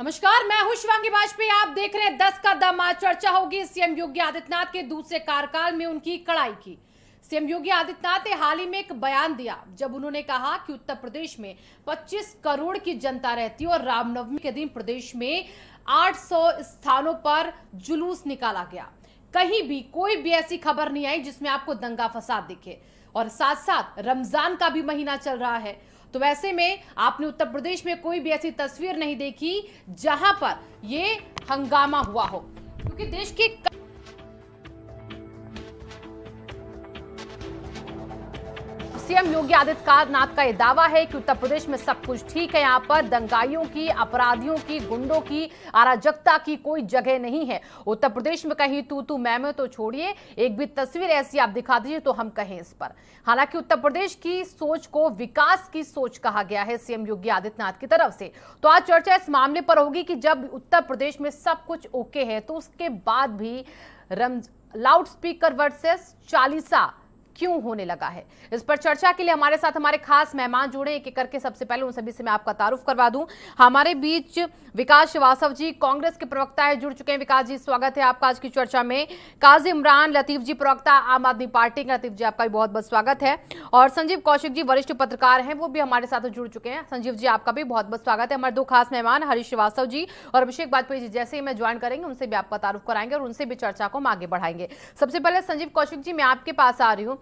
नमस्कार, मैं हूं शिवांगी वाजपेयी। आप देख रहे हैं 10 का दम। आज चर्चा होगी सीएम योगी आदित्यनाथ के दूसरे कार्यकाल में उनकी कड़ाई की। सीएम योगी आदित्यनाथ ने हाल ही में एक बयान दिया जब उन्होंने कहा कि उत्तर प्रदेश में 25 करोड़ की जनता रहती है और रामनवमी के दिन प्रदेश में 800 स्थानों पर जुलूस निकाला गया। कहीं भी कोई भी ऐसी खबर नहीं आई जिसमें आपको दंगा फसाद दिखे, और साथ साथ रमजान का भी महीना चल रहा है। तो वैसे में आपने उत्तर प्रदेश में कोई भी ऐसी तस्वीर नहीं देखी जहां पर ये हंगामा हुआ हो, क्योंकि देश के सीएम योगी आदित्यनाथ का यह दावा है कि उत्तर प्रदेश में सब कुछ ठीक है। यहाँ पर दंगाइयों की, अपराधियों की, गुंडों की, अराजकता की कोई जगह नहीं है। उत्तर प्रदेश में कहीं तू मैं तो छोड़िए, एक भी तस्वीर ऐसी आप दिखा दीजिए तो हम कहें इस पर। हालांकि उत्तर प्रदेश की सोच को विकास की सोच कहा गया है सीएम योगी आदित्यनाथ की तरफ से। तो आज चर्चा इस मामले पर होगी कि जब उत्तर प्रदेश में सब कुछ ओके है तो उसके बाद भी लाउड स्पीकर वर्सेस चालीसा क्यों होने लगा है। इस पर चर्चा के लिए हमारे साथ हमारे खास मेहमान जुड़े एक एक करके। सबसे पहले उन सभी से मैं आपका तारुफ करवा दूं। हमारे बीच विकास श्रीवास्तव जी, कांग्रेस के प्रवक्ता है, जुड़ चुके हैं। विकास जी, स्वागत है आपका आज की चर्चा में। काजी इमरान लतीफ जी, प्रवक्ता आम आदमी पार्टी के। लतीफ जी, आपका भी बहुत बहुत स्वागत है। और संजीव कौशिक जी, वरिष्ठ पत्रकार हैं, वो भी हमारे साथ जुड़ चुके हैं। संजीव जी, आपका भी बहुत बहुत स्वागत है। हमारे दो खास मेहमान हरीश श्रीवास्तव जी और अभिषेक वाजपेयी जी, जैसे ही मैं ज्वाइन करेंगे उनसे भी आपका तारुफ कराएंगे और उनसे भी चर्चा को हम आगे बढ़ाएंगे। सबसे पहले संजीव कौशिक जी, मैं आपके पास आ रही हूँ।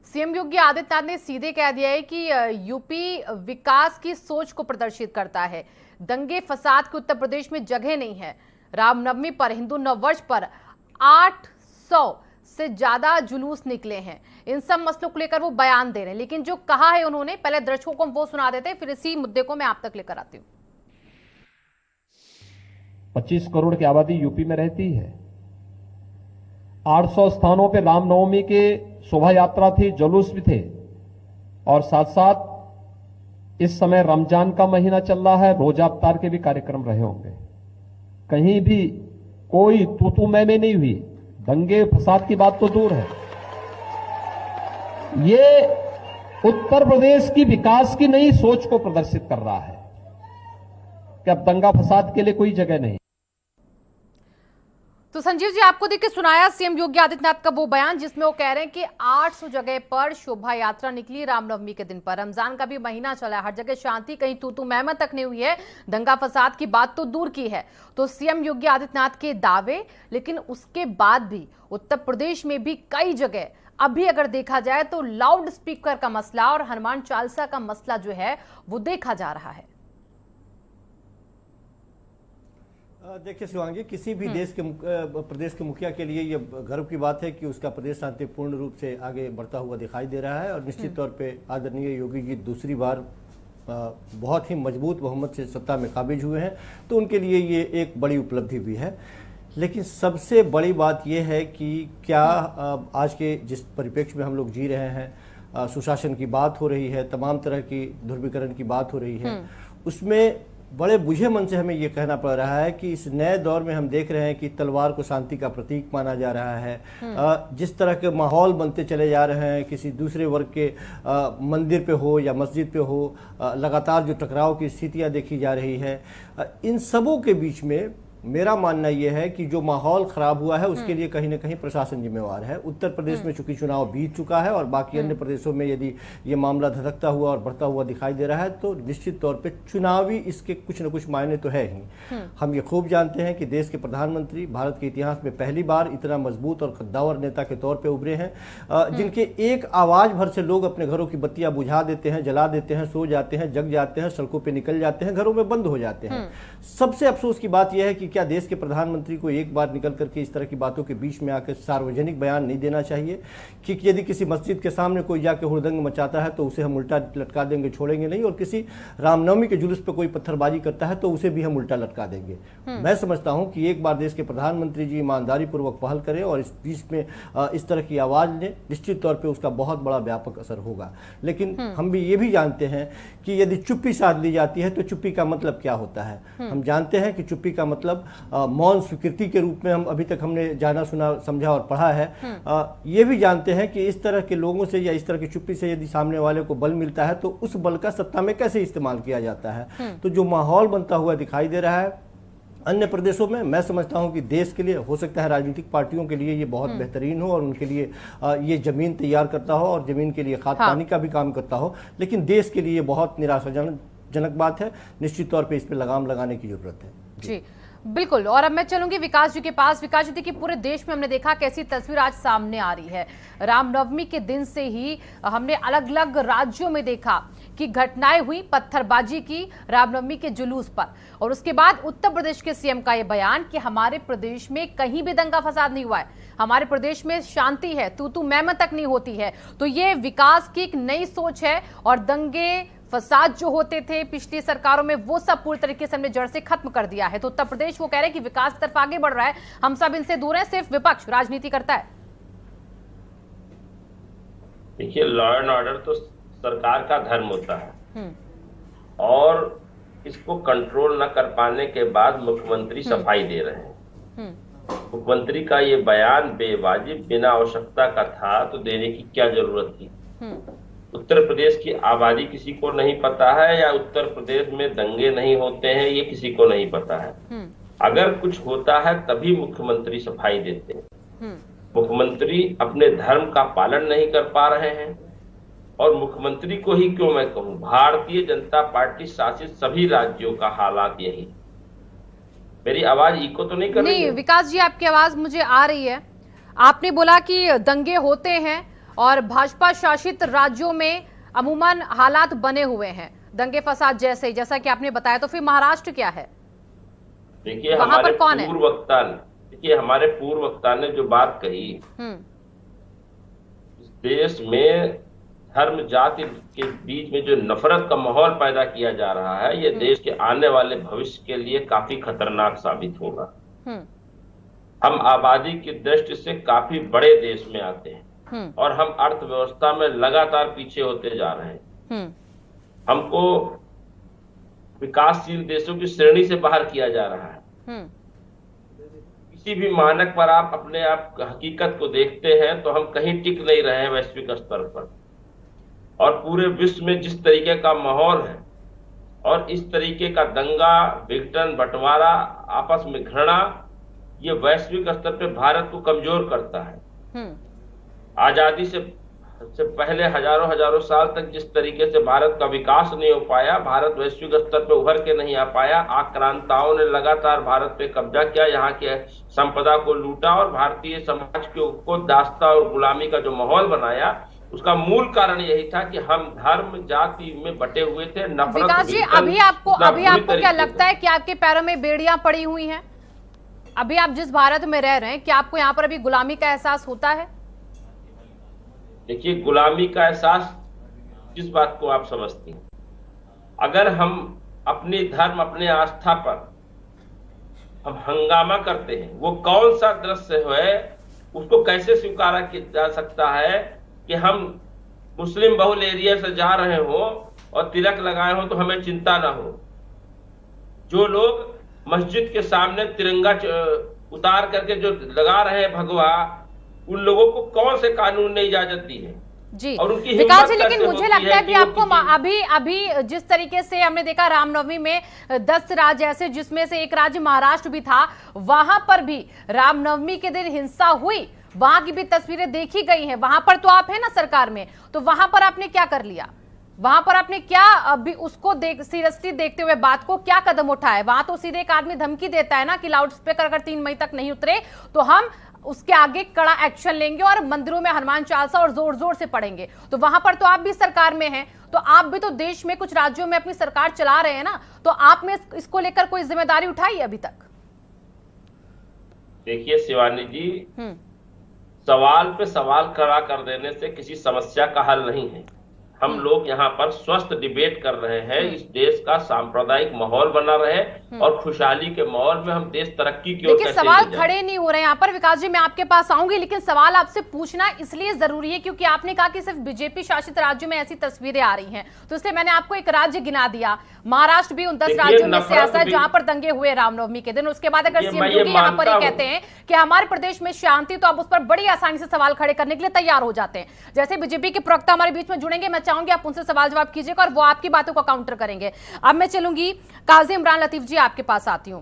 सीएम योगी आदित्यनाथ ने सीधे कह दिया है कि यूपी विकास की सोच को प्रदर्शित करता है। दंगे फसाद के उत्तर प्रदेश में जगह नहीं है। रामनवमी पर, हिंदू नववर्ष पर 800 से ज्यादा जुलूस निकले हैं। इन सब मसलों को लेकर वो बयान दे रहे हैं, लेकिन जो कहा है उन्होंने, पहले दर्शकों को वो सुना देते हैं, फिर इसी मुद्दे को मैं आप तक लेकर आती हूँ। 25 करोड़ की आबादी यूपी में रहती है। 800 स्थानों पर रामनवमी के शोभा यात्रा थी, जुलूस भी थे, और साथ साथ इस समय रमजान का महीना चल रहा है, रोजा अफ्तार के भी कार्यक्रम रहे होंगे। कहीं भी कोई तू मैं नहीं हुई। दंगे फसाद की बात तो दूर है। ये उत्तर प्रदेश की विकास की नई सोच को प्रदर्शित कर रहा है कि अब दंगा फसाद के लिए कोई जगह नहीं। तो संजीव जी, आपको देखिए सुनाया सीएम योगी आदित्यनाथ का वो बयान जिसमें वो कह रहे हैं कि 800 जगह पर शोभा यात्रा निकली रामनवमी के दिन पर। रमजान का भी महीना चला है, हर जगह शांति, कहीं तू मैं तक नहीं हुई है। दंगा फसाद की बात तो दूर की है। तो सीएम योगी आदित्यनाथ के दावे, लेकिन उसके बाद भी उत्तर प्रदेश में भी कई जगह अभी अगर देखा जाए तो लाउड स्पीकर का मसला और हनुमान चालीसा का मसला जो है वो देखा जा रहा है। देखिए शिवांगी, किसी भी देश के प्रदेश के मुखिया के लिए ये गर्व की बात है कि उसका प्रदेश शांतिपूर्ण रूप से आगे बढ़ता हुआ दिखाई दे रहा है। और निश्चित तौर पे आदरणीय योगी जी दूसरी बार बहुत ही मजबूत बहुमत से सत्ता में काबिज हुए हैं, तो उनके लिए ये एक बड़ी उपलब्धि भी है। लेकिन सबसे बड़ी बात यह है कि क्या आज के जिस परिप्रेक्ष्य में हम लोग जी रहे हैं, सुशासन की बात हो रही है, तमाम तरह की ध्रुवीकरण की बात हो रही है, उसमें बड़े बुझे मन से हमें ये कहना पड़ रहा है कि इस नए दौर में हम देख रहे हैं कि तलवार को शांति का प्रतीक माना जा रहा है। जिस तरह के माहौल बनते चले जा रहे हैं, किसी दूसरे वर्ग के मंदिर पे हो या मस्जिद पे हो, लगातार जो टकराव की स्थितियां देखी जा रही है, इन सबों के बीच में मेरा मानना यह है कि जो माहौल खराब हुआ है उसके लिए कहीं ना कहीं प्रशासन जिम्मेवार है। उत्तर प्रदेश में चूंकि चुनाव बीत चुका है और बाकी अन्य प्रदेशों में यदि ये मामला धधकता हुआ और बढ़ता हुआ दिखाई दे रहा है, तो निश्चित तौर पे चुनावी इसके कुछ न कुछ मायने तो है ही। हम ये खूब जानते हैं कि देश के प्रधानमंत्री भारत के इतिहास में पहली बार इतना मजबूत और कद्दावर नेता के तौर पर उभरे हैं, जिनके एक आवाज भर से लोग अपने घरों की बत्तियां बुझा देते हैं, जला देते हैं, सो जाते हैं, जग जाते हैं, सड़कों पर निकल जाते हैं, घरों में बंद हो जाते हैं। सबसे अफसोस की बात यह है कि क्या देश के प्रधानमंत्री को एक बार निकल करके इस तरह की बातों के बीच में आकर सार्वजनिक बयान नहीं देना चाहिए कि यदि किसी मस्जिद के सामने कोई जाके हुड़दंग मचाता है तो उसे हम उल्टा लटका देंगे, छोड़ेंगे नहीं, और किसी रामनवमी के जुलूस पर कोई पत्थरबाजी करता है तो उसे भी हम उल्टा लटका देंगे। मैं समझता हूं कि एक बार देश के प्रधानमंत्री जी ईमानदारी पूर्वक पहल करें और इस बीच में इस तरह की आवाज लें, निश्चित तौर पर उसका बहुत बड़ा व्यापक असर होगा। लेकिन हम भी ये भी जानते हैं कि यदि चुप्पी साध ली जाती है तो चुप्पी का मतलब क्या होता है। हम जानते हैं कि चुप्पी का मतलब मौन स्वीकृति के रूप में हम अभी तक हमने जाना सुना समझा और पढ़ा है। ये भी जानते हैं कि इस तरह के लोगों से या इस तरह की चुप्पी से यदि सामने वाले को बल मिलता है तो उस बल का सत्ता में कैसे इस्तेमाल किया जाता है। तो जो माहौल बनता हुआ दिखाई दे रहा है, अन्य प्रदेशों में मैं समझता हूं कि देश के लिए हो सकता है राजनीतिक पार्टियों के लिए ये बहुत बेहतरीन हो और उनके लिए ये जमीन तैयार करता हो और जमीन के लिए खाद पानी का भी काम करता हो, लेकिन देश के लिए ये बहुत निराशाजनक बात है। निश्चित तौर पे इस पे लगाम लगाने की जरूरत है। जी बिल्कुल। और अब मैं चलूंगी विकास जी के पास। विकास जी, देखिए पूरे देश में हमने देखा कैसी तस्वीर आज सामने आ रही है। रामनवमी के दिन से ही हमने अलग अलग राज्यों में देखा कि घटनाएं हुई पत्थरबाजी की रामनवमी के जुलूस पर, और उसके बाद उत्तर प्रदेश के सीएम का यह बयान कि हमारे प्रदेश में कहीं भी दंगा फसाद नहीं हुआ है, हमारे प्रदेश में शांति है, तू मैं तक नहीं होती है। तो ये विकास की एक नई सोच है और दंगे फसाद जो होते थे पिछली सरकारों में वो सब पूरी तरीके से हमने जड़ से खत्म कर दिया है। तो उत्तर प्रदेश वो कह रहे हैं कि विकास की तरफ आगे बढ़ रहा है, हम सब इनसे दूर हैं, सिर्फ विपक्ष राजनीति करता है। देखिए, लॉ एंड ऑर्डर तो सरकार का धर्म होता है और इसको कंट्रोल न कर पाने के बाद मुख्यमंत्री सफाई दे रहे हैं। मुख्यमंत्री का ये बयान बेवाजिब बिना आवश्यकता का था तो देने की क्या जरूरत थी। उत्तर प्रदेश की आबादी किसी को नहीं पता है या उत्तर प्रदेश में दंगे नहीं होते हैं ये किसी को नहीं पता है। अगर कुछ होता है तभी मुख्यमंत्री सफाई देते हैं। मुख्यमंत्री अपने धर्म का पालन नहीं कर पा रहे हैं और मुख्यमंत्री को ही क्यों मैं कहूं, भारतीय जनता पार्टी शासित सभी राज्यों का हालात यही। मेरी आवाज इको तो नहीं कर रही है? नहीं विकास जी, आपकी आवाज मुझे आ रही है। आपने बोला कि दंगे होते हैं और भाजपा शासित राज्यों में अमूमन हालात बने हुए हैं दंगे फसाद जैसे, जैसा कि आपने बताया। तो फिर महाराष्ट्र क्या है? देखिए, वहां पर कौन है? हमारे पूर्व वक्ता ने जो बात कही, इस देश में धर्म जाति के बीच में जो नफरत का माहौल पैदा किया जा रहा है ये देश के आने वाले भविष्य के लिए काफी खतरनाक साबित होगा। हम आबादी की दृष्टि से काफी बड़े देश में आते हैं और हम अर्थव्यवस्था में लगातार पीछे होते जा रहे हैं। हमको विकासशील देशों की श्रेणी से बाहर किया जा रहा है। किसी भी मानक पर आप अपने आप हकीकत को देखते हैं तो हम कहीं टिक नहीं रहे हैं वैश्विक स्तर पर। और पूरे विश्व में जिस तरीके का माहौल है और इस तरीके का दंगा, विघटन, बंटवारा, आपस में घृणा, ये वैश्विक स्तर पर भारत को कमजोर करता है। आजादी से पहले हजारों साल तक जिस तरीके से भारत का विकास नहीं हो पाया, भारत वैश्विक स्तर पर उभर के नहीं आ पाया, आक्रांताओं ने लगातार भारत पे कब्जा किया, यहाँ के संपदा को लूटा और भारतीय समाज को दास्ता और गुलामी का जो माहौल बनाया, उसका मूल कारण यही था कि हम धर्म जाति में बटे हुए थे। नफरत। विकास जी, अभी आपको क्या लगता है कि आपके पैरों में बेड़ियां पड़ी हुई हैं? अभी आप जिस भारत में रह रहे हैं, क्या आपको यहाँ पर अभी गुलामी का एहसास होता है? देखिए, गुलामी का एहसास किस बात को आप समझती हैं? अगर हम अपनी धर्म, अपने आस्था पर हम हंगामा करते हैं, वो कौन सा दृश्य है, उसको कैसे स्वीकारा किया जा सकता है कि हम मुस्लिम बहुल एरिया से जा रहे हो और तिलक लगाए हो तो हमें चिंता ना हो। जो लोग मस्जिद के सामने तिरंगा उतार करके जो लगा रहे हैं भगवा, उन लोगों को कौन से कानून ने इजाजत दी है? जी और उनकी विकास जी, लेकिन मुझे लगता है कि आपको अभी जिस तरीके से हमने देखा रामनवमी में 10 राज्य ऐसे जिसमें से एक राज्य महाराष्ट्र भी था, वहां पर भी रामनवमी के दिन हिंसा हुई, वहां की भी तस्वीरें देखी गई हैं। वहां पर तो आप है ना सरकार में, तो वहां पर आपने क्या कर लिया? वहां पर आपने क्या अभी उसको सीरियसली देखते हुए बात को क्या कदम उठाया? वहां तो सीधे एक आदमी धमकी देता है ना कि लाउड स्पीकर अगर 3 मई तक नहीं उतरे तो हम उसके आगे कड़ा एक्शन लेंगे और मंदिरों में हनुमान चालीसा और जोर जोर से पढ़ेंगे। तो वहां पर तो आप भी सरकार में हैं, तो आप भी तो देश में कुछ राज्यों में अपनी सरकार चला रहे हैं ना, तो आपने इसको लेकर कोई जिम्मेदारी उठाई अभी तक? देखिए शिवानी जी, सवाल पे सवाल खड़ा कर देने से किसी समस्या का हल नहीं है। हम लोग यहाँ पर स्वस्थ डिबेट कर रहे हैं, इस देश का सांप्रदायिक माहौल बना रहे और खुशहाली के माहौल में हम देश तरक्की की ओर कैसे सवाल खड़े नहीं हो रहे यहाँ पर। विकास जी, मैं आपके पास आऊंगी, लेकिन सवाल आपसे पूछना इसलिए जरूरी है क्योंकि आपने कहा कि सिर्फ बीजेपी शासित राज्यों में ऐसी तस्वीरें आ रही हैं, तो इसलिए मैंने आपको एक राज्य गिना दिया। महाराष्ट्र भी उन 10 राज्यों में से ऐसा है जहां पर दंगे हुए रामनवमी के दिन। उसके बाद अगर सीएम योगी यहाँ पर ये कहते हैं कि हमारे प्रदेश में शांति, तो आप उस पर बड़ी आसानी से सवाल खड़े करने के लिए तैयार हो जाते हैं। जैसे बीजेपी के प्रवक्ता हमारे बीच में जुड़ेंगे, मैं चाहूंगी आप उनसे सवाल जवाब कीजिएगा और वो आपकी बातों को काउंटर करेंगे। अब मैं चलूंगी काजी इमरान लतीफ जी, आपके पास आती हूं।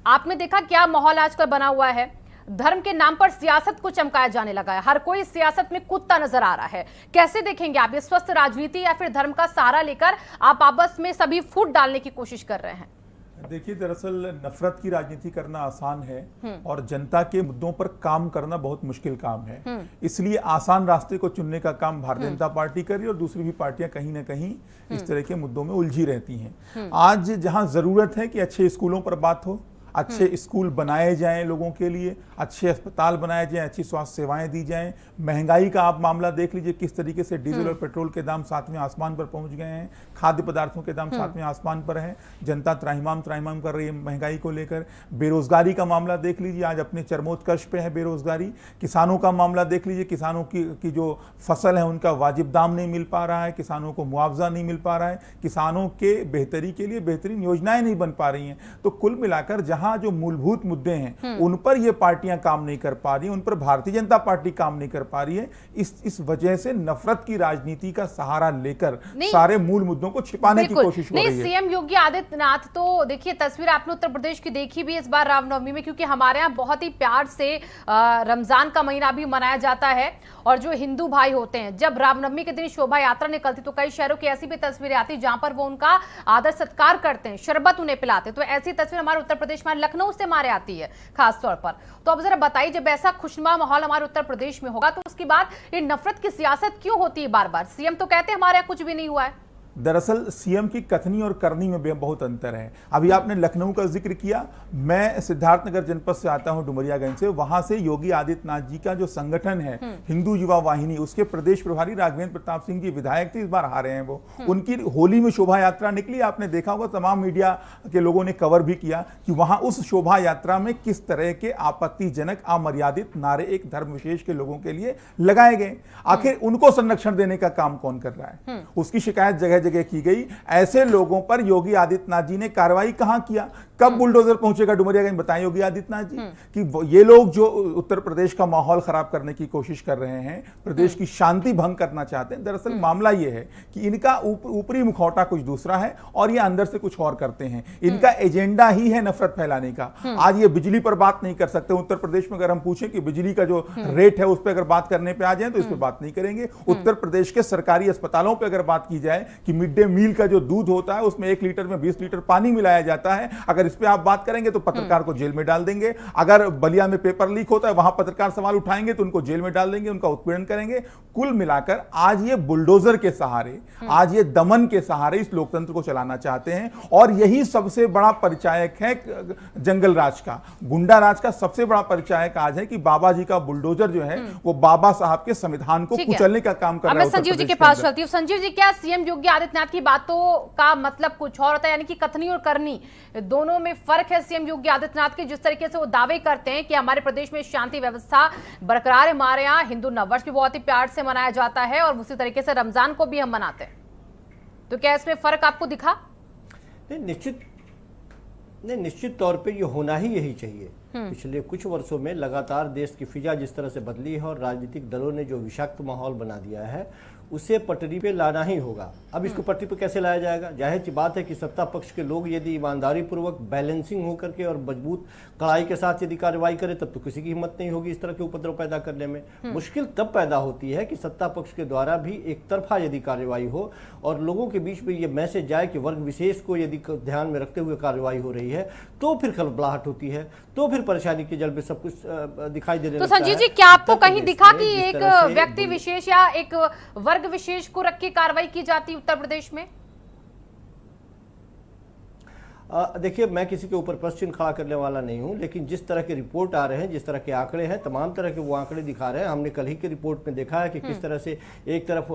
आपने देखा क्या माहौल आजकल बना हुआ है। धर्म के नाम पर सियासत को चमकाया जाने लगा है। हर कोई सियासत में कूदता नजर आ रहा है। कैसे देखेंगे आप ये स्वस्थ राजनीति या फिर धर्म का सहारा लेकर आप आपस में सभी फूट डालने की कोशिश कर रहे हैं? देखिए, दरअसल नफरत की राजनीति करना आसान है और जनता के मुद्दों पर काम करना बहुत मुश्किल काम है। इसलिए आसान रास्ते को चुनने का काम भारतीय जनता पार्टी कर रही है और दूसरी भी पार्टियां कहीं ना कहीं इस तरह के मुद्दों में उलझी रहती हैं। आज जहां जरूरत है कि अच्छे स्कूलों पर बात हो, अच्छे स्कूल बनाए जाएं लोगों के लिए, अच्छे अस्पताल बनाए जाएं, अच्छी स्वास्थ्य सेवाएं दी जाएं। महंगाई का आप मामला देख लीजिए, किस तरीके से डीजल और पेट्रोल के दाम 7वें आसमान पर पहुंच गए हैं, खाद्य पदार्थों के दाम 7वें आसमान पर हैं, जनता त्राहिमाम कर रही है महंगाई को लेकर। बेरोजगारी का मामला देख लीजिए, आज अपने चरमोत्कर्ष पे है बेरोजगारी। किसानों का मामला देख लीजिए, किसानों की जो फसल है उनका वाजिब दाम नहीं मिल पा रहा है, किसानों को मुआवजा नहीं मिल पा रहा है, किसानों के बेहतरी के लिए बेहतरीन योजनाएं नहीं बन पा रही हैं। तो कुल मिलाकर जहां जो मूलभूत मुद्दे हैं उन पर ये पार्टियां काम नहीं कर पा रही, उन पर भारतीय जनता पार्टी काम नहीं कर पा रही है। इस वजह से नफरत की राजनीति का सहारा लेकर सारे मूल मुद्दों को छिपाने की कोशिश हो रही है। सीएम योगी आदित्यनाथ, तो देखिए तस्वीर आपने उत्तर प्रदेश की देखी भी इस बार रामनवमी में, क्योंकि हमारे यहाँ बहुत ही प्यार से रमजान का महीना भी मनाया जाता है और जो हिंदू भाई होते हैं जब रामनवमी के दिन शोभा यात्रा निकलती तो कई शहरों की ऐसी भी तस्वीरें आती जहां पर वो उनका आदर सत्कार करते हैं, शरबत उन्हें पिलाते। तो ऐसी तस्वीर हमारे उत्तर प्रदेश में लखनऊ से हमारे आती है खास तौर पर। तो अब जरा बताइए, जब ऐसा खुशनुमा माहौल हमारे उत्तर प्रदेश में होगा तो उसके बाद ये नफरत की सियासत क्यों होती है बार बार? सीएम तो कहते हैं हमारे यहाँ कुछ भी नहीं हुआ है। दरअसल सीएम की कथनी और करनी में बहुत अंतर है। अभी आपने लखनऊ का जिक्र किया, मैं सिद्धार्थनगर जनपद से आता हूं, डुमरियागंज से। वहां से योगी आदित्यनाथ जी का जो संगठन है हिंदू युवा वाहिनी, उसके प्रदेश प्रभारी राघवेंद्र प्रताप सिंह जी विधायक थे, इस बार हारे हैं वो। उनकी होली में शोभा यात्रा निकली, आपने देखा होगा, तमाम मीडिया के लोगों ने कवर भी किया कि वहां उस शोभा यात्रा में किस तरह के आपत्तिजनक अमर्यादित नारे एक धर्म विशेष के लोगों के लिए लगाए गए। आखिर उनको संरक्षण देने का काम कौन कर रहा है? उसकी शिकायत जगह जगह की गई। ऐसे लोगों पर योगी आदित्यनाथ जी ने कार्रवाई कहां किया? कब बुलडोजर पहुंचेगा डुमरियागंज? बताएं योगी आदित्यनाथ जी कि ये लोग जो उत्तर प्रदेश का माहौल खराब करने की कोशिश कर रहे हैं, प्रदेश की शांति भंग करना चाहते हैं। दरअसल मामला ये है कि इनका ऊपरी मुखौटा कुछ दूसरा है और ये अंदर से कुछ और करते हैं। इनका एजेंडा ही है नफरत फैलाने का। आज ये बिजली पर बात नहीं कर सकते। उत्तर प्रदेश में अगर हम पूछें कि बिजली का जो रेट है उस पर अगर बात करने पे आ जाए तो इस पर बात नहीं करेंगे। उत्तर प्रदेश के सरकारी अस्पतालों पर अगर बात की जाए कि मिड डे मील का जो दूध होता है उसमें 1 लीटर में 20 लीटर पानी मिलाया जाता है, अगर इस पे आप बात करेंगे तो पत्रकार को जेल में डाल देंगे। अगर बलिया में पेपर लीक होता है, वहां पत्रकार सवाल उठाएंगे तो उनको जेल में डाल देंगे, उनका उत्पीड़न करेंगे। कुल मिलाकर आज ये बुलडोजर के सहारे, आज ये दमन के सहारे इस लोकतंत्र को चलाना चाहते हैं। और यही सबसे बड़ा परिचायक है जंगल राज का, गुंडा राज का सबसे बड़ा परिचायक आज है कि बाबा जी का बुलडोजर जो है वो बाबा साहब के संविधान को कुचलने का काम कर रहा है। संजीव जी के पास चलती हूँ। संजीव जी, क्या सीएम योगी आदित्यनाथ की बातों का मतलब कुछ और होता है, यानी कि कथनी और करनी दोनों में फर्क है? सीएम योगी आदित्यनाथ के जिस तरीके से वो दावे करते हैं कि हमारे प्रदेश में शांति व्यवस्था बरकरार है, हमारे यहाँ हिंदू नववर्ष भी बहुत ही प्यार से मनाया जाता है और उसी तरीके से रमजान को भी हम मनाते हैं, तो क्या इसमें फर्क आपको दिखा? निश्चित तौर पे ये होना ही यही चाहिए। पिछले कुछ वर्षों में लगातार देश की फिजा जिस तरह से बदली है और राजनीतिक दलों ने जो विषाक्त माहौल बना दिया है उसे पटरी पे लाना ही होगा। अब इसको पटरी पे कैसे लाया जाएगा? जाहिर सी बात है कि सत्ता पक्ष के लोग यदि ईमानदारी पूर्वक बैलेंसिंग होकर के और मजबूत कड़ाई के साथ यदि कार्रवाई करें तब तो किसी की हिम्मत नहीं होगी इस तरह के उपद्रव पैदा करने में। मुश्किल तब पैदा होती है कि सत्ता पक्ष के द्वारा भी एक तरफा यदि कार्रवाई हो और लोगों के बीच में ये मैसेज जाए कि वर्ग विशेष को यदि ध्यान में रखते हुए कार्रवाई हो रही है तो फिर खलबलाहट होती है, तो फिर परेशानी के जल में सब कुछ दिखाई देने लगता है। तो संजीव जी, क्या आपको कहीं दिखा कि एक व्यक्ति विशेष या एक वर्ग विशेष को रख के कार्रवाई की जाती उत्तर प्रदेश में? देखिए, मैं किसी के ऊपर प्रश्न खड़ा करने वाला नहीं हूं, लेकिन जिस तरह के रिपोर्ट आ रहे हैं, जिस तरह के आंकड़े हैं, तमाम तरह के वो आंकड़े दिखा रहे हैं। हमने कल ही के रिपोर्ट में देखा है कि किस तरह से एक तरफ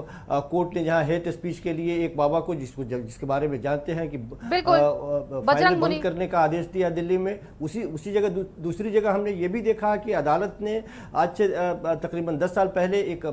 कोर्ट ने जहां हेट स्पीच के लिए एक बाबा को जिसके बारे में जानते हैं कि फाइलें बंद करने का आदेश दिया दिल्ली में, उसी जगह दूसरी जगह हमने ये भी देखा कि अदालत ने आज से तकरीबन 10 साल पहले एक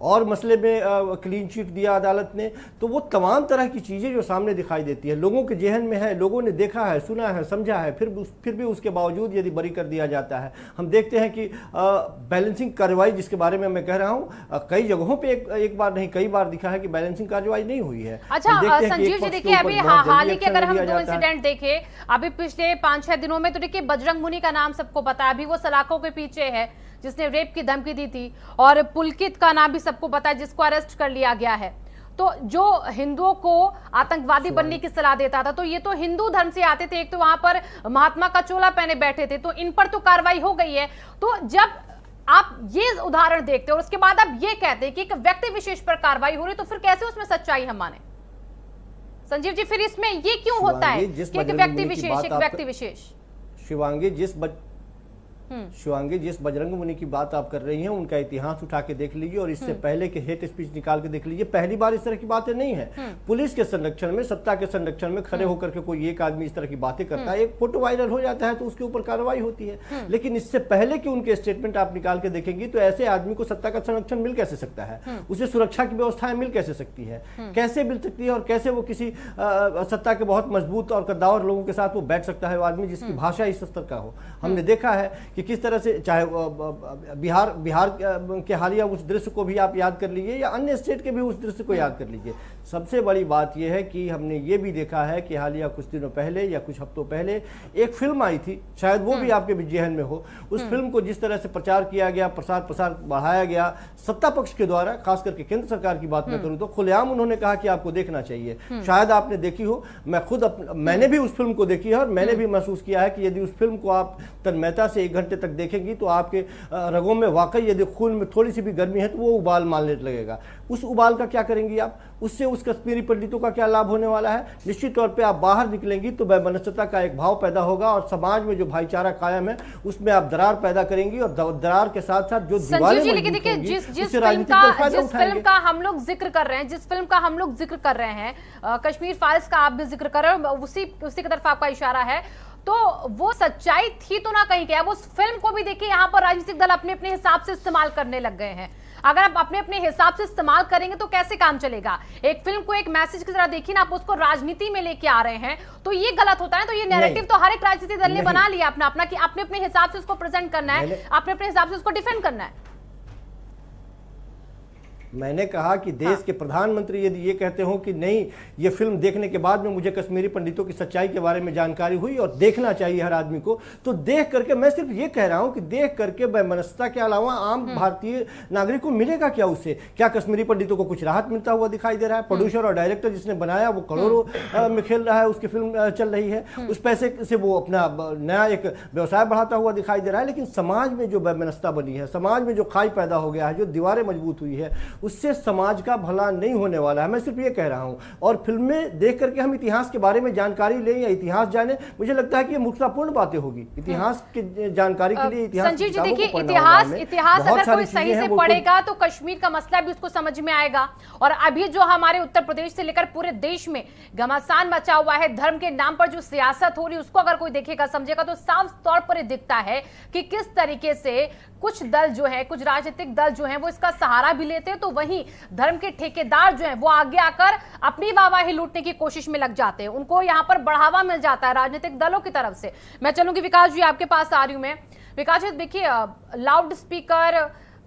और मसले में क्लीन चिट दिया अदालत ने। तो वो तमाम तरह की चीजें जो सामने दिखाई देती है, लोगों के जेहन में है, लोगों ने देखा है, सुना है, समझा है, फिर भी उसके बावजूद यदि बरी कर दिया जाता है। हम देखते हैं कि बैलेंसिंग कार्रवाई जिसके बारे में मैं कह रहा हूं, कई जगहों पे एक बार नहीं कई बार दिखा है कि बैलेंसिंग कार्रवाई नहीं हुई है। अच्छा संजीव जी, देखिए अभी हाल ही के अगर हम 2 इंसिडेंट देखें अभी पिछले 5-6 दिनों में, तो देखिए बजरंग मुनि का नाम सबको पता है, अभी वो सलाखों के पीछे है जिसने रेप की धमकी दी थी, और पुलकित का नाम भी सबको पता है जिसको अरेस्ट कर लिया गया है। तो जो हिंदुओं को आतंकवादी बनने की सलाह देता था, तो ये तो हिंदू धर्म से आते थे, एक तो वहां पर महात्मा का चोला पहने बैठे थे, तो इन पर तो कार्रवाई हो गई है। तो जब आप ये उदाहरण देखते हो और उसके बाद आप ये कहते हैं कि एक व्यक्ति विशेष पर कार्रवाई हो रही, तो फिर कैसे उसमें सच्चाई हम माने? संजीव जी, फिर इसमें ये क्यों होता है कि एक व्यक्ति विशेष शिवांगी, जिस बजरंग मुनि की बात आप कर रही हैं उनका इतिहास उठा के देख लीजिए और इससे पहले के हेट स्पीच निकाल के देख लीजिए। पहली बार इस तरह की बातें नहीं है। पुलिस के संरक्षण में, सत्ता के संरक्षण में खड़े होकर के कोई एक आदमी इस तरह की बातें करता है, एक फोटो वायरल हो जाता है तो उसके ऊपर कार्रवाई होती है। लेकिन इससे पहले कि उनके स्टेटमेंट आप निकाल के देखेंगी तो ऐसे आदमी को सत्ता का संरक्षण मिल कैसे सकता है, उसे सुरक्षा की व्यवस्थाएं मिल कैसे सकती है, कैसे मिल सकती है, और कैसे वो किसी सत्ता के बहुत मजबूत और कद्दावर लोगों के साथ वो बैठ सकता है, वो आदमी जिसकी भाषा इस स्तर का हो। हमने देखा है कि किस तरह से, चाहे बिहार के हालिया उस दृश्य को भी आप याद कर लीजिए या अन्य स्टेट के भी उस दृश्य को याद कर लीजिए। सबसे बड़ी बात यह है कि हमने ये भी देखा है कि हालिया कुछ दिनों पहले या कुछ हफ्तों पहले एक फिल्म आई थी, शायद वो भी आपके जेहन में हो। उस फिल्म को जिस तरह से प्रचार किया गया, प्रसार बढ़ाया गया सत्ता पक्ष के द्वारा, खास करके केंद्र सरकार की बात मैं करूं तो खुलेआम उन्होंने कहा कि आपको देखना चाहिए। शायद आपने देखी हो, मैंने भी उस फिल्म को देखी है और मैंने भी महसूस किया है कि यदि उस फिल्म को आप तन्मयता से 1 घंटे तक देखेंगी तो आपके रगों में वाकई यदि खून में थोड़ी सी भी गर्मी है तो वो उबाल मारने लगेगा। उस उबाल का क्या करेंगी आप? उससे उस कश्मीरी पंडितों का क्या लाभ होने वाला है? निश्चित तौर पे आप बाहर निकलेंगी तो वैमनस्यता का एक भाव पैदा होगा और समाज में जो भाईचारा कायम है उसमें आप दरार पैदा करेंगी और दरार के साथ साथ जो दीवारें मजबूत होंगी, जिस फिल्म का हम लोग जिक्र कर रहे हैं, कश्मीर फाइल्स का आप भी जिक्र कर रहे हो, उसी की तरफ आपका इशारा है, तो वो सच्चाई थी तो ना कहीं क्या? वो उस फिल्म को भी देखिए, यहाँ पर राजनीतिक दल अपने अपने हिसाब से इस्तेमाल करने लग गए हैं। अगर आप अपने अपने हिसाब से इस्तेमाल करेंगे तो कैसे काम चलेगा? एक फिल्म को एक मैसेज की तरह देखिए ना, आप उसको राजनीति में लेके आ रहे हैं तो ये गलत होता है। तो ये नैरेटिव तो हर एक राजनीतिक दल ने बना लिया अपना कि अपने अपने हिसाब से उसको प्रेजेंट करना है, अपने अपने हिसाब से उसको डिफेंड करना है। मैंने कहा कि देश के प्रधानमंत्री यदि ये कहते हो कि नहीं, ये फिल्म देखने के बाद में मुझे कश्मीरी पंडितों की सच्चाई के बारे में जानकारी हुई और देखना चाहिए हर आदमी को, तो देख करके, मैं सिर्फ ये कह रहा हूं कि देख करके वैमनस्यता के अलावा आम भारतीय नागरिक को मिलेगा क्या उससे? क्या कश्मीरी पंडितों को कुछ राहत मिलता हुआ दिखाई दे रहा है? प्रोड्यूसर और डायरेक्टर जिसने बनाया वो करोड़ों में खेल रहा है, उसकी फिल्म चल रही है, उस पैसे से वो अपना नया एक व्यवसाय बढ़ाता हुआ दिखाई दे रहा है। लेकिन समाज में जो वैमनस्यता बनी है, समाज में जो खाई पैदा हो गया है, जो दीवारें मजबूत हुई है, उससे समाज का भला नहीं होने वाला है। मैं सिर्फ ये कह रहा हूं। और फिल्में देख करके हम इतिहास के बारे में जानकारी लें या इतिहास जाने, मुझे लगता है कि ये मूर्खतापूर्ण बातें होगी। इतिहास की जानकारी के लिए इतिहास, संजीव जी देखिए, इतिहास अगर कोई सही से पढ़ेगा तो कश्मीर का मसला भी उसको समझ में आएगा। और अभी जो हमारे उत्तर प्रदेश से लेकर पूरे देश में घमासान मचा हुआ है, धर्म के नाम पर जो सियासत हो रही है, उसको अगर कोई देखेगा समझेगा तो साफ तौर पर दिखता है कि किस तरीके से कुछ दल जो है, कुछ राजनीतिक दल जो है वो इसका सहारा भी लेते हैं, तो वहीं धर्म के ठेकेदार जो हैं वो आगे आकर अपनी वाहवाही लूटने की कोशिश में लग जाते हैं। उनको यहां पर बढ़ावा मिल जाता है राजनीतिक दलों की तरफ से। मैं चलूंगी विकास जी, आपके पास आ रही हूं मैं। विकास जी देखिए, लाउड स्पीकर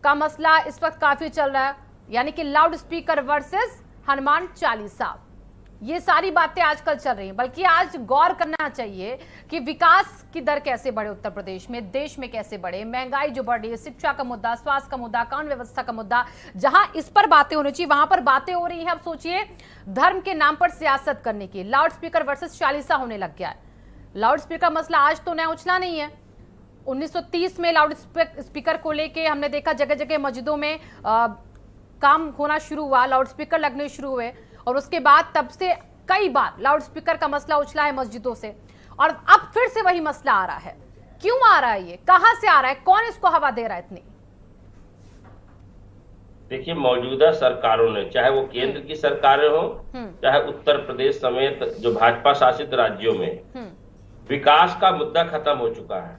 का मसला इस वक्त काफी चल रहा है, यानी कि loud speaker versus Hanuman Chalisa, ये सारी बातें आजकल चल रही हैं। बल्कि आज गौर करना चाहिए कि विकास की दर कैसे बढ़े उत्तर प्रदेश में, देश में कैसे बढ़े, महंगाई जो बढ़ रही है, शिक्षा का मुद्दा, स्वास्थ्य का मुद्दा, कानून व्यवस्था का मुद्दा, जहां इस पर बातें होनी चाहिए वहां पर बातें हो रही हैं। अब सोचिए, धर्म के नाम पर सियासत करने की, लाउड स्पीकर वर्सेस चालीसा होने लग गया है। लाउड स्पीकर मसला आज तो नया उछला नहीं है। 1930 में लाउड स्पीकर को लेके हमने देखा जगह जगह मस्जिदों में काम होना शुरू हुआ, लाउड स्पीकर लगने शुरू हुए, और उसके बाद तब से कई बार लाउड स्पीकर का मसला उछला है मस्जिदों से, और अब फिर से वही मसला आ रहा है। क्यों आ रहा है ये? कहां से आ रहा है? कौन इसको हवा दे रहा है इतनी? देखिए, मौजूदा सरकारों ने, चाहे वो केंद्र की सरकारें हो, चाहे उत्तर प्रदेश समेत जो भाजपा शासित राज्यों में, विकास का मुद्दा खत्म हो चुका है।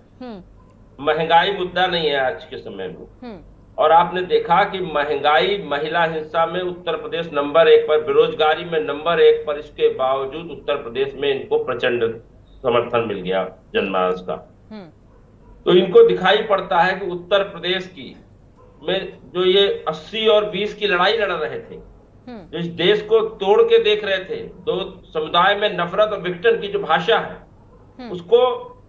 महंगाई मुद्दा नहीं है आज के समय में। और आपने देखा कि महंगाई, महिला हिंसा में उत्तर प्रदेश नंबर 1 पर, बेरोजगारी में नंबर 1 पर, इसके बावजूद उत्तर प्रदेश में इनको प्रचंड समर्थन मिल गया जनमानस का। तो इनको दिखाई पड़ता है कि उत्तर प्रदेश की में जो ये 80 और 20 की लड़ाई लड़ रहे थे, जो इस देश को तोड़ के देख रहे थे, दो समुदाय में नफरत और विघटन की जो भाषा है, उसको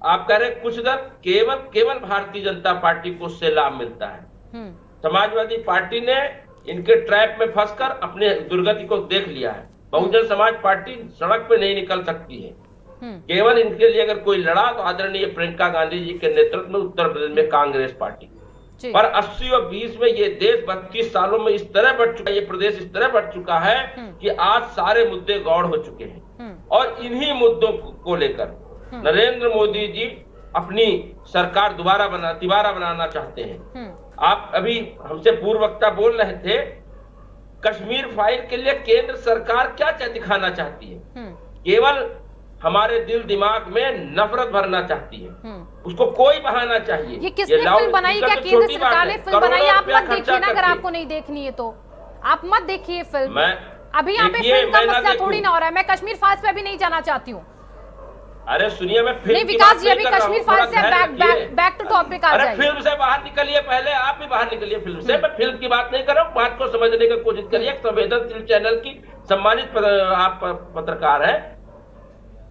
आप कह रहे कुछ दर केवल भारतीय जनता पार्टी को उससे लाभ मिलता है। समाजवादी पार्टी ने इनके ट्रैप में फंसकर अपने दुर्गति को देख लिया है। बहुजन समाज पार्टी सड़क पे नहीं निकल सकती है। केवल इनके लिए अगर कोई लड़ा तो आदरणीय प्रियंका गांधी जी के नेतृत्व में उत्तर प्रदेश में कांग्रेस पार्टी। पर 80 और 20 में ये देश 32 सालों में इस तरह बढ़ चुका है, ये प्रदेश इस तरह बढ़ चुका है कि आज सारे मुद्दे गौड़ हो चुके हैं। और इन्हीं मुद्दों को लेकर नरेंद्र मोदी जी अपनी सरकार दोबारा बनाना चाहते हैं। आप अभी हमसे पूर्व वक्ता बोल रहे थे, कश्मीर फाइल के लिए केंद्र सरकार क्या दिखाना चाहती है? केवल हमारे दिल दिमाग में नफरत भरना चाहती है। उसको कोई बहाना चाहिए। ये किसने फिल्म बनाई? क्या केंद्र सरकार ने फिल्म बनाई? आप मत देखिए ना, अगर आपको नहीं देखनी है तो आप मत देखिए फिल्म। अभी यहाँ पे फिल्म का मसला थोड़ी ना हो रहा है। मैं कश्मीर फाइल्स पे भी नहीं जाना चाहती हूँ। अरे सुनिए, मैं फिल्म नहीं विकास जी, अभी कश्मीर फाइल से बैक टू टॉपिक आ जाइए। फिल्म से बाहर निकलिए, पहले आप भी बाहर निकलिए फिल्म से। मैं फिल्म की बात नहीं कर रहा हूँ, बात को समझने की कोशिश करिए। संवेदनशील चैनल की सम्मानित आप पत्रकार है,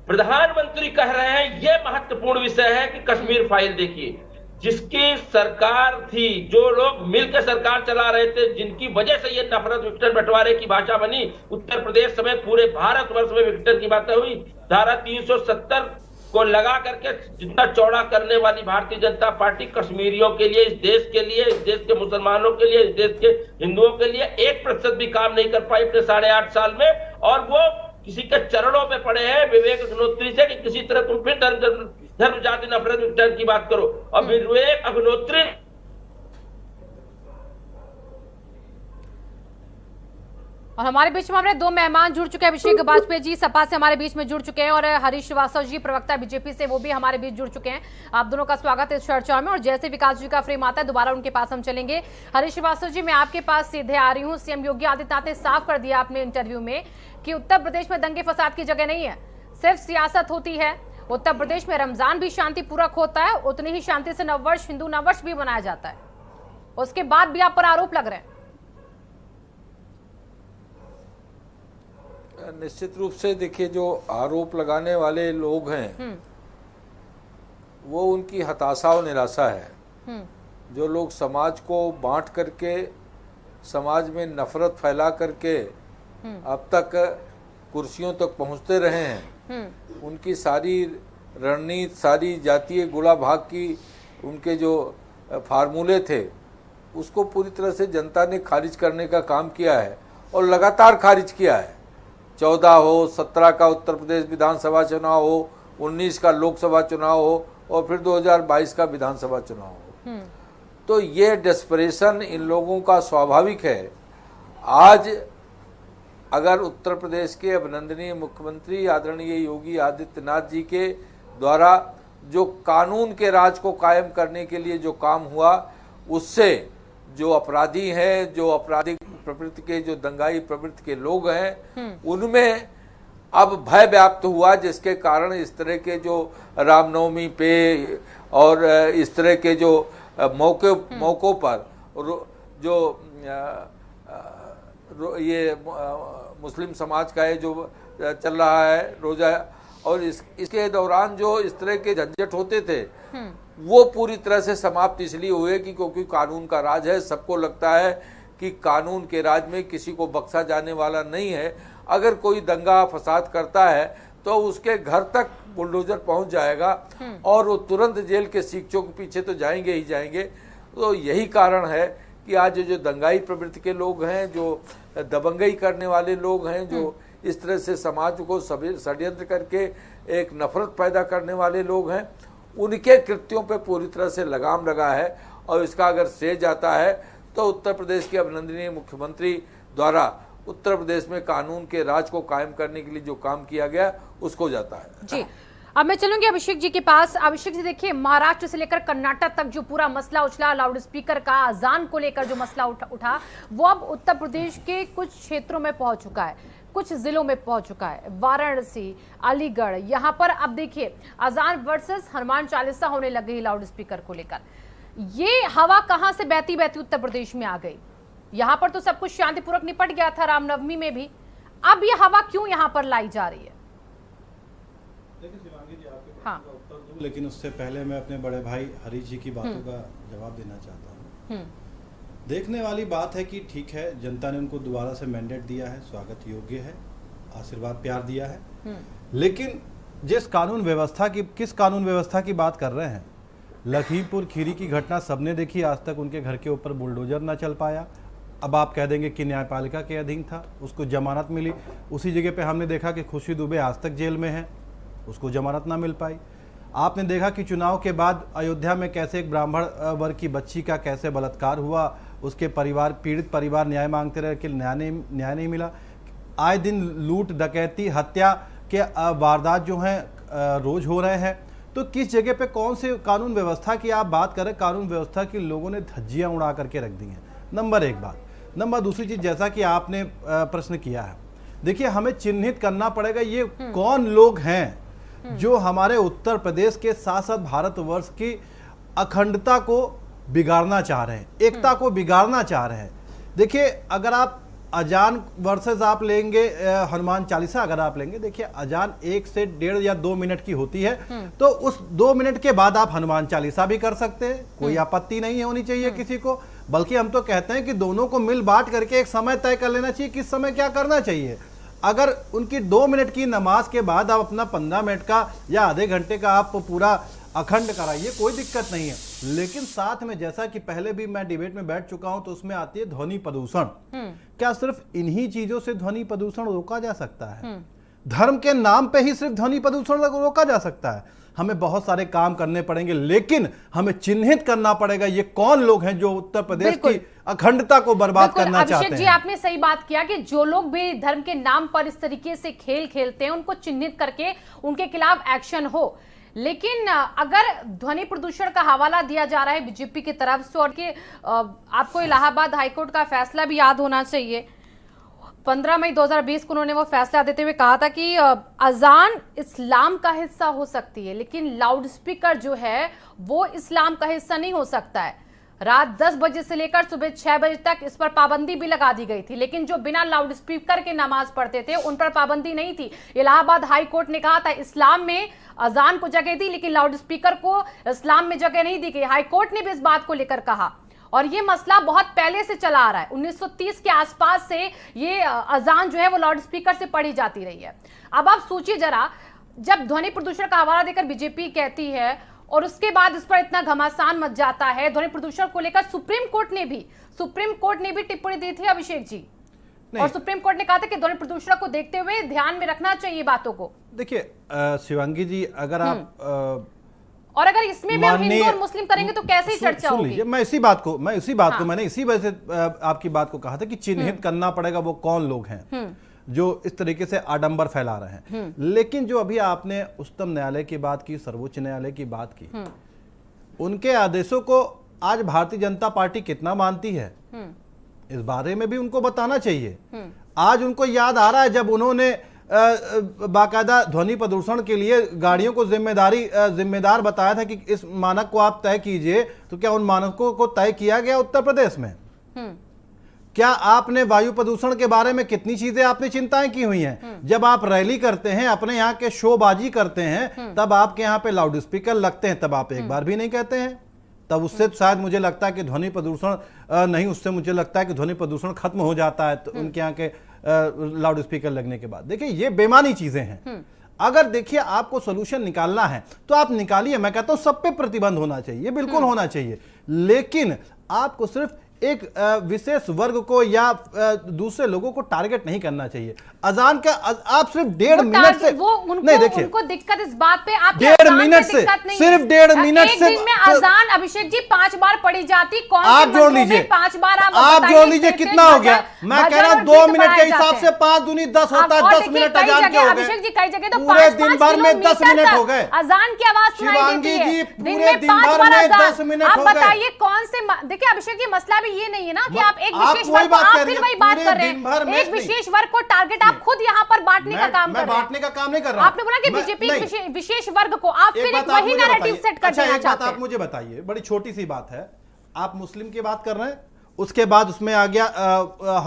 प्रधानमंत्री कह रहे हैं ये महत्वपूर्ण विषय है कि कश्मीर फाइल देखिए। जिसकी सरकार थी, जो लोग मिलकर सरकार चला रहे थे, जिनकी वजह से ये नफरत विघटन बंटवारे की भाषा बनी, उत्तर प्रदेश समेत पूरे भारतवर्ष में विघटन की बातें हुई। धारा 370 को लगा करके जितना चौड़ा करने वाली भारतीय जनता पार्टी कश्मीरियों के लिए, इस देश के लिए, इस देश के मुसलमानों के लिए, इस देश के हिंदुओं के लिए 1% भी काम नहीं कर पाई अपने 8.5 साल में। और वो किसी के चरणों पे पड़े हैं विवेक अग्निहोत्री से कि किसी तरह तुम फिर धर्म जाति नफरत विघटन की बात करो। और विवेक अग्निहोत्री और हमारे बीच में हमारे दो मेहमान जुड़ चुके हैं। अभिषेक वाजपेयी जी सपा से हमारे बीच में जुड़ चुके हैं और हरीश श्रीवास्तव जी प्रवक्ता बीजेपी से, वो भी हमारे बीच जुड़ चुके हैं। आप दोनों का स्वागत है इस चर्चा में। और जैसे विकास जी का फ्रेम आता है दोबारा उनके पास हम चलेंगे। हरीश श्रीवास्तव जी, मैं आपके पास सीधे आ रही हूँ। सीएम योगी आदित्यनाथ ने साफ कर दिया अपने इंटरव्यू में कि उत्तर प्रदेश में दंगे फसाद की जगह नहीं है, सिर्फ सियासत होती है। उत्तर प्रदेश में रमजान भी शांतिपूर्वक होता है, उतनी ही शांति से नववर्ष, हिंदू नववर्ष भी मनाया जाता है। उसके बाद भी आप पर आरोप लग रहे हैं। निश्चित रूप से देखिए, जो आरोप लगाने वाले लोग हैं वो उनकी हताशा और निराशा है। जो लोग समाज को बांट करके, समाज में नफरत फैला करके अब तक कुर्सियों तक पहुंचते रहे हैं, उनकी सारी रणनीति, सारी जातीय गुणा भाग की उनके जो फार्मूले थे, उसको पूरी तरह से जनता ने खारिज करने का काम किया है और लगातार खारिज किया है। 14 हो, 17 का उत्तर प्रदेश विधानसभा चुनाव हो, 19 का लोकसभा चुनाव हो और फिर 2022 का विधानसभा चुनाव हो। तो ये डेस्परेशन इन लोगों का स्वाभाविक है। आज अगर उत्तर प्रदेश के अभिनंदनीय मुख्यमंत्री आदरणीय योगी आदित्यनाथ जी के द्वारा जो कानून के राज को कायम करने के लिए जो काम हुआ, उससे जो अपराधी हैं, जो आपराधिक प्रवृत्ति के, जो दंगाई प्रवृत्ति के लोग हैं, उनमें अब भय व्याप्त हुआ, जिसके कारण इस तरह के जो रामनवमी पे और इस तरह के जो मौकों पर जो ये मुस्लिम समाज का है जो चल रहा है रोजा, और इसके दौरान जो इस तरह के झंझट होते थे वो पूरी तरह से समाप्त इसलिए हुए कि क्योंकि कानून का राज है। सबको लगता है कि कानून के राज में किसी को बख्शा जाने वाला नहीं है। अगर कोई दंगा फसाद करता है तो उसके घर तक बुलडोजर पहुंच जाएगा और वो तुरंत जेल के सीखचों के पीछे तो जाएंगे ही जाएंगे। तो यही कारण है कि आज जो दंगाई प्रवृत्ति के लोग हैं, जो दबंगई करने वाले लोग हैं, जो इस तरह से समाज को षड्यंत्र करके एक नफरत पैदा करने वाले लोग हैं, उनके कृत्यों पे पूरी तरह से लगाम लगा है। और इसका अगर श्रेय जाता है तो उत्तर प्रदेश के अभिनंदनीय मुख्यमंत्री द्वारा उत्तर प्रदेश में कानून के राज को कायम करने के लिए जो काम किया गया उसको जाता है। जी, अब मैं चलूंगी अभिषेक जी के पास। अभिषेक जी, देखिए, महाराष्ट्र से लेकर कर्नाटक तक जो पूरा मसला उछला, लाउड स्पीकर का अजान को लेकर जो मसला उठा, वो अब उत्तर प्रदेश के कुछ क्षेत्रों में पहुंच चुका है। कुछ जिलों में पहुंच चुका है, वाराणसी, अलीगढ़। यहां पर अब देखिए अजान वर्सेस हनुमान चालीसा होने लग गई लाउड स्पीकर को लेकर। ये हवा कहां से बहती बहती उत्तर प्रदेश में आ गई? यहां पर तो सब कुछ शांतिपूर्वक निपट गया था रामनवमी में भी, अब ये हवा क्यों यहां पर लाई जा रही है? हाँ, लेकिन उससे पहले मैं अपने बड़े भाई हरीश जी की बातों का जवाब देना चाहता हूँ। देखने वाली बात है कि ठीक है, जनता ने उनको दोबारा से मैंडेट दिया है, स्वागत योग्य है, आशीर्वाद प्यार दिया है, लेकिन जिस कानून व्यवस्था की, किस कानून व्यवस्था की बात कर रहे हैं? लखीमपुर खीरी की घटना सबने देखी, आज तक उनके घर के ऊपर बुलडोजर ना चल पाया। अब आप कह देंगे कि न्यायपालिका के अधीन था, उसको जमानत मिली। उसी जगह पे हमने देखा कि खुशी दुबे आज तक जेल में है, उसको जमानत ना मिल पाई। आपने देखा कि चुनाव के बाद अयोध्या में कैसे एक ब्राह्मण वर्ग की बच्ची का कैसे बलात्कार हुआ, उसके परिवार, पीड़ित परिवार न्याय मांगते रहे कि न्याय नहीं मिला। आए दिन लूट, डकैती, हत्या के वारदात जो हैं रोज हो रहे हैं। तो किस जगह पे कौन से कानून व्यवस्था की आप बात करें? कानून व्यवस्था की लोगों ने धज्जियां उड़ा करके रख दी हैं, नंबर एक बात। नंबर दूसरी चीज, जैसा कि आपने प्रश्न किया है, देखिए हमें चिन्हित करना पड़ेगा ये कौन लोग हैं जो हमारे उत्तर प्रदेश के साथ साथ भारतवर्ष की अखंडता को बिगाड़ना चाह रहे हैं, एकता को बिगाड़ना चाह रहे हैं। देखिए अगर आप अजान वर्सेस आप लेंगे हनुमान चालीसा अगर आप लेंगे, देखिए अजान 1 से 1.5 या 2 मिनट की होती है, तो उस 2 मिनट के बाद आप हनुमान चालीसा भी कर सकते हैं, कोई आपत्ति नहीं होनी चाहिए किसी को। बल्कि हम तो कहते हैं कि दोनों को मिल बांट करके एक समय तय कर लेना चाहिए, किस समय क्या करना चाहिए। अगर उनकी 2 मिनट की नमाज के बाद आप अपना 15 मिनट का या आधे घंटे का आप पूरा अखंड कराइए, कोई दिक्कत नहीं है। लेकिन साथ में, जैसा कि पहले भी मैं डिबेट में बैठ चुका हूं, तो उसमें आती है ध्वनि प्रदूषण। क्या सिर्फ इन्हीं चीजों से ध्वनि प्रदूषण रोका जा सकता है? धर्म के नाम पे ही सिर्फ ध्वनि प्रदूषण रोका जा सकता है? हमें बहुत सारे काम करने पड़ेंगे, लेकिन हमें चिन्हित करना पड़ेगा ये कौन लोग हैं जो उत्तर प्रदेश की अखंडता को बर्बाद करना चाहते हैं। अभिषेक जी, आपने सही बात किया कि जो लोग भी धर्म के नाम पर इस तरीके से खेल खेलते हैं, उनको चिन्हित करके उनके खिलाफ एक्शन हो। लेकिन अगर ध्वनि प्रदूषण का हवाला दिया जा रहा है बीजेपी की तरफ से, और कि आपको इलाहाबाद हाईकोर्ट का फैसला भी याद होना चाहिए, 15 मई 2020 को उन्होंने वो फैसला देते हुए कहा था कि अजान इस्लाम का हिस्सा हो सकती है, लेकिन लाउड स्पीकर जो है वो इस्लाम का हिस्सा नहीं हो सकता है। रात 10 बजे से लेकर सुबह 6 बजे तक इस पर पाबंदी भी लगा दी गई थी, लेकिन जो बिना लाउड स्पीकर के नमाज पढ़ते थे उन पर पाबंदी नहीं थी। इलाहाबाद हाई कोर्ट ने कहा था इस्लाम में अजान को जगह दी, लेकिन लाउड स्पीकर को इस्लाम में जगह नहीं दी गई। हाई कोर्ट ने भी इस बात को लेकर कहा, और ये मसला बहुत पहले से चला आ रहा है। 1930 के आसपास से ये अजान जो है वो लाउड स्पीकर से पढ़ी जाती रही है। अब आप सोचिए जरा, जब ध्वनि प्रदूषण का हवाला देकर बीजेपी कहती है और उसके बाद इस पर इतना घमासान मच जाता है, ध्वनि प्रदूषण को लेकर सुप्रीम कोर्ट ने भी टिप्पणी दी थी अभिषेक जी, और सुप्रीम कोर्ट ने कहा था कि ध्वनि प्रदूषण को देखते हुए ध्यान में रखना चाहिए बातों को। देखिए शिवांगी जी, अगर आप और अगर इसमें भी हम हिंदू और मुस्लिम करेंगे तो कैसे ही चर्चा होगी? मैं इसी बात को मैंने इसी वजह से आपकी बात को कहा था कि चिन्हित करना पड़ेगा वो कौन लोग हैं जो इस तरीके से आडंबर फैला रहे हैं। लेकिन जो अभी आपने उच्चतम न्यायालय की बात की, सर्वोच्च न्यायालय की बात की, उनके आदेशों को आज भारतीय जनता पार्टी कितना मानती है, इस बारे में भी उनको बताना चाहिए। आज उनको याद आ रहा है जब उन्होंने बाकायदा ध्वनि प्रदूषण के लिए गाड़ियों को जिम्मेदार बताया था कि इस मानक को आप तय कीजिए, तो क्या उन मानकों को तय किया गया उत्तर प्रदेश में? क्या आपने वायु प्रदूषण के बारे में कितनी चीजें आपने चिंताएं की हुई हैं? जब आप रैली करते हैं, अपने यहाँ के शोबाजी करते हैं, तब आपके यहाँ पे लाउड स्पीकर लगते हैं, तब आप एक बार भी नहीं कहते हैं। तब उससे शायद मुझे लगता है कि ध्वनि प्रदूषण नहीं, उससे मुझे लगता है कि ध्वनि प्रदूषण खत्म हो जाता है तो उनके यहाँ के लाउड स्पीकर लगने के बाद। देखिए ये बेमानी चीजें हैं। अगर देखिए आपको सोल्यूशन निकालना है तो आप निकालिए, मैं कहता हूं सब पे प्रतिबंध होना चाहिए, बिल्कुल होना चाहिए, लेकिन आपको सिर्फ एक विशेष वर्ग को या दूसरे लोगों को टारगेट नहीं करना चाहिए। अजान का आप सिर्फ 1.5 मिनट से नहीं, देखिए उनको दिक्कत इस बात पे, आप 1.5 मिनट से, सिर्फ 1.5 मिनट से एक दिन में अजान अभिषेक जी 5 बार पढ़ी जाती, कौन आप जोड़ लीजिए 5 बार, आप जोड़ लीजिए कितना हो गया? मैं कह रहा हूं 2 मिनट के हिसाब से 5 दूनी 10 होता है, 10 मिनट अजान के हो गए। अभिषेक जी कई जगह तो पूरे दिन भर में 10 मिनट हो गए, अजान की आवाज सुनाई देती है, पूरे दिन भर में 10 मिनट हो गए। आप बताइए कौन से, देखिए अभिषेक जी मसला मतलब ये नहीं है ना कि म- आप एक आप विशेष वही वर्ग को, बात आप कह रही फिर हैं, वही बात पूरे कर रहे दिन भर हैं, में एक नहीं। विशेष वर्ग को टारगेट आप खुद यहाँ पर बांटने का काम मैं कर रहे हैं। बांटने का काम नहीं कर रहा हूं। आपने बोला कि मैं- बीजेपी नहीं। विशेष वर्ग को आप फिर एक वही नैरेटिव सेट कर अच्छा, देना एक बात चाहते आप हैं। मुझे बताइए, बड़ी छोटी सी बात है, आप मुस्लिम की बात कर रहे हैं, उसके बाद उसमें आ गया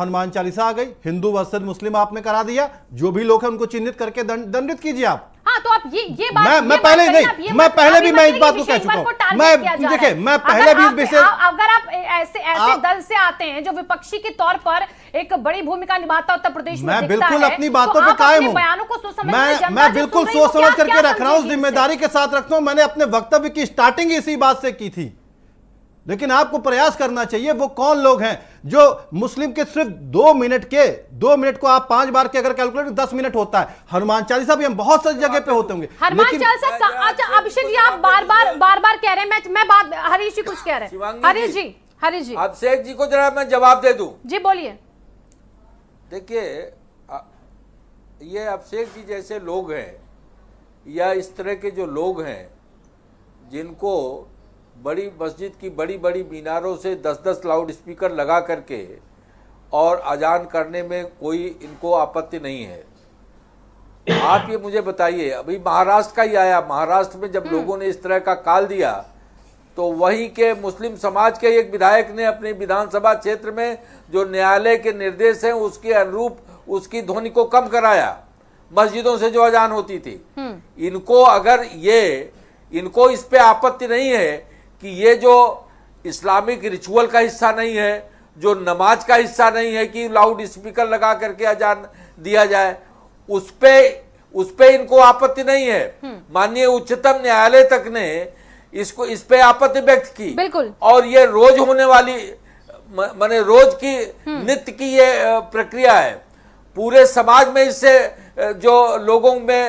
हनुमान चालीसा आ गई, हिंदू वर्सेस मुस्लिम आपने करा दिया, जो भी लोग हैं उनको चिन्हित करके दंडित कीजिए आप। हाँ, तो आप ये बात, मैं पहले करें नहीं, ना, आप ये मैं मत- पहले अभी भी मत मैं इस कहिए बात कि को कह विशेष चुका वर्ग को हूं। टारगेट मैं किया जा रहा देखिए, है। मैं पहले भी इस विषय, अगर आप ऐसे आप- दल से आते हैं जो विपक्षी के तौर पर एक बड़ी भूमिका निभाता उत्तर प्रदेश में मैं दिखता बिल्कुल है, अपनी तो बातों पे आप कायम अपने हूं। बयानों को सोच समझ के जनता मैं जो बिल्कुल सुन रही है, सोच वो समझ क्या- करके क्या रख रहा हूं, समझेगी इससे? जिम्मेदारी के साथ रखता हूं। मैंने अपने वक्तव्य की स्टार्टिंग इसी बात से की थी, लेकिन आपको प्रयास करना चाहिए वो कौन लोग हैं जो मुस्लिम के सिर्फ 2 मिनट को आप 5 बार के अगर कैलकुलेट 10 मिनट होता है। हनुमान चालीसा भी हम बहुत सारी जगह पे होते होंगे, हनुमान लेकिन चालीसा अच्छा अभिषेक जी आप बार बार कह रहे हैं, मैं बात हरीश जी कुछ कह रहे हैं। शिवांगी हरीश जी अभिषेक जी को जरा मैं जवाब दे दूं। जी बोलिए। देखिए, ये अभिषेक जी जैसे लोग हैं या इस तरह के जो लोग हैं जिनको बड़ी मस्जिद की बड़ी बड़ी मीनारों से 10-10 लाउड स्पीकर लगा करके और अजान करने में कोई इनको आपत्ति नहीं है। आप ये मुझे बताइए, अभी महाराष्ट्र का ही आया, महाराष्ट्र में जब लोगों ने इस तरह का काल दिया तो वहीं के मुस्लिम समाज के एक विधायक ने अपने विधानसभा क्षेत्र में जो न्यायालय के निर्देश हैं उसके अनुरूप उसकी ध्वनि को कम कराया, मस्जिदों से जो अजान होती थी। इनको अगर इनको इस पे आपत्ति नहीं है कि ये जो इस्लामिक रिचुअल का हिस्सा नहीं है, जो नमाज का हिस्सा नहीं है कि लाउड स्पीकर लगा करके अजान दिया जाए, उस पे इनको आपत्ति नहीं है। माननीय उच्चतम न्यायालय तक ने इस पे आपत्ति व्यक्त की। बिल्कुल। और ये रोज होने वाली माने रोज की नित्य की ये प्रक्रिया है। पूरे समाज में इससे जो लोगों में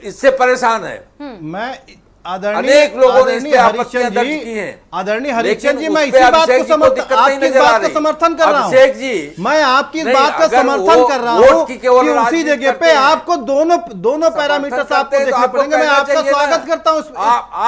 इससे परेशान है। मैं आदरणीय अनेक लोगों ने इस पे आपत्तियां हरिश्चंद्र दर्ज जी, की हैं। आदरणीय हरिश्चंद्र जी, लेकिन मैं उस इसी पे बात अभिषेक को जी को दिक्कत नहीं आपकी नजर आ बात का रही। समर्थन कर रहा हूं। अभिषेक जी, मैं आपकी इस नहीं, बात का अगर समर्थन वो कर रहा वोट हूं की केवल कि उसी राजनीति जगह करते पे हैं। आपको दोनों पैरामीटर आपको करते हैं तो देखने आपको पड़ेंगे। मैं कहना आपका चाहिए ना। स्वागत करता हूं।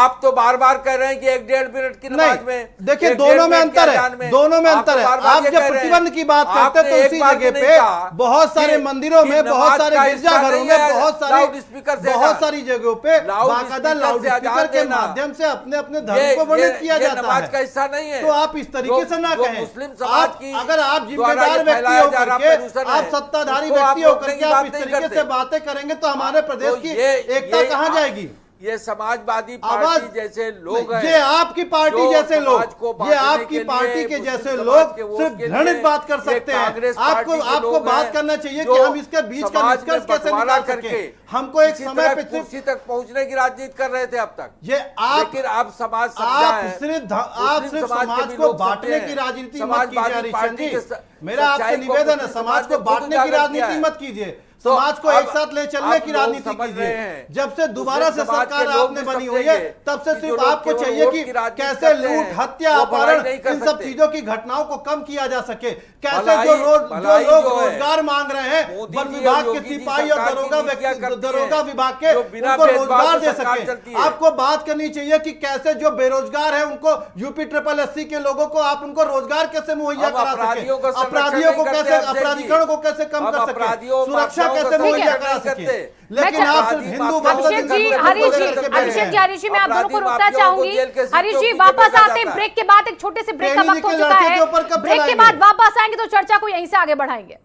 आप तो बार बार कह रहे हैं कि 1-1.5 मिनट की नमाज में, नहीं, देखिए 1-1.5 दोनों में मिनट के अंतर अजान है, में दोनों में आप अंतर तो है। बार-बार आप ये जब कह रहे हैं। प्रतिबंध की बात करते आपने हैं तो एक उसी बार जगह नहीं पे कहा बहुत सारे कि मंदिरों में, बहुत नमाज सारे का हिस्सा गिरजाघरों नहीं में, है बहुत लाउड स्पीकर से बहुत अजान। सारी जगहों पे लाउड बाकायदा स्पीकर लाउड से अजान स्पीकर के देना। माध्यम से अपने धर्म को वर्णित किया ये जाता नमाज का है। हिस्सा नहीं है। तो आप इस तरीके से ना जो कहें। मुस्लिम समाज की अगर आप द्वारा जिम्मेदार ये व्यक्ति फैलाया जा होकर रहा के, प्रदूषण आप है, सत्ताधारी उसको आप व्यक्ति होकर रोकने के की आप बात इस नहीं तरीके करते। से बातें करेंगे तो हमारे प्रदेश की एकता कहां जाएगी? ये समाजवादी आवाज पार्टी जैसे लोग हैं, ये आपकी पार्टी जो जैसे लोग, समाज को ये बांटने आपकी के पार्टी लिए, के मुस्लिम जैसे समाज लोग के वोट सिर्फ के घृणित लिए बात कर ये सकते हैं। कांग्रेस आपको पार्टी के आपको लोग बात हैं, करना चाहिए कि जो हम इसके बीच का समाज निष्कर्ष में कैसे बंटवारा निकाल करके सके। हमको एक इसी समय तरह पे कुर्सी तक पहुंचने की राजनीति कर रहे थे अब तक। ये आप लेकिन आप समाज समझा आप है, सिर्फ मुस्लिम समाज के भी को लोग बांटने समझते की हैं। राजनीति मत कीजिए समाजवादी हरिश्चंद्र पार्टी के जी। मेरा आपसे सच्चाई को निवेदन है, मुस्लिम समाज को ने खुद बांटने की उजागर किया राजनीति है। मत कीजिए, तो समाज को अब- एक साथ ले चलने अब की लोग राजनीति समझ रहे कीजिए। हैं। जब से दोबारा से मुस्लिम समाज सरकार के लोग आपने भी बनी हुई है, समझेंगे तब से कि सिर्फ जो लोग आपको केवल चाहिए वोट कि की राजनीति कैसे करते लूट, हैं, हत्या, वो भलाई अपहरण, नहीं कर इन सब सकते। चीजों की घटनाओं को कम किया जा सके। कैसे भलाई- जो लोग भलाई जो है, रोजगार मांग रहे हैं, मोदी वन जी विभाग और के योगी जी सिपाही और सरकार की दरोगा नीतियां करती दरोगा हैं, विभाग के जो बिना उनको भेदभाव रोजगार के दे सरकार सके। चलती है। आपको बात करनी चाहिए कि कैसे जो बेरोजगार है उनको यूपी SSS के लोगों को आप उनको रोजगार कैसे मुहैया हम करा अपराधियों का सके, संरक्षण अपराधियों को नहीं कैसे, करते अभिषेक जी। अपराधीकरण को कैसे कम हम कर सके, अपराधियों, सुरक्षा माफियाओं कैसे का मुहैया संरक्षण करा नहीं सके। करते। लेकिन मैं आप सिर्फ अपराधी, हिंदू माफियाओं भक्तों अभिषेक के जी, खिलाफ हरीश बोल जी, करके बैठे अभिषेक हैं। जी, हरीश जी, मैं आप दोनों को रोकना अपराधी माफियाओं को चाहूंगी। जेल के सीट हरीश के जी ऊपर वापस भेजा आते हैं, जाता है। ब्रेक के बाद एक छोटे से ब्रेक का ट्रेनिंग वक्त हो के चुका लड़के है। के ऊपर कब ब्रेक के चलाएंगे? बाद वापस आएंगे तो चर्चा को यहीं से आगे बढ़ाएंगे।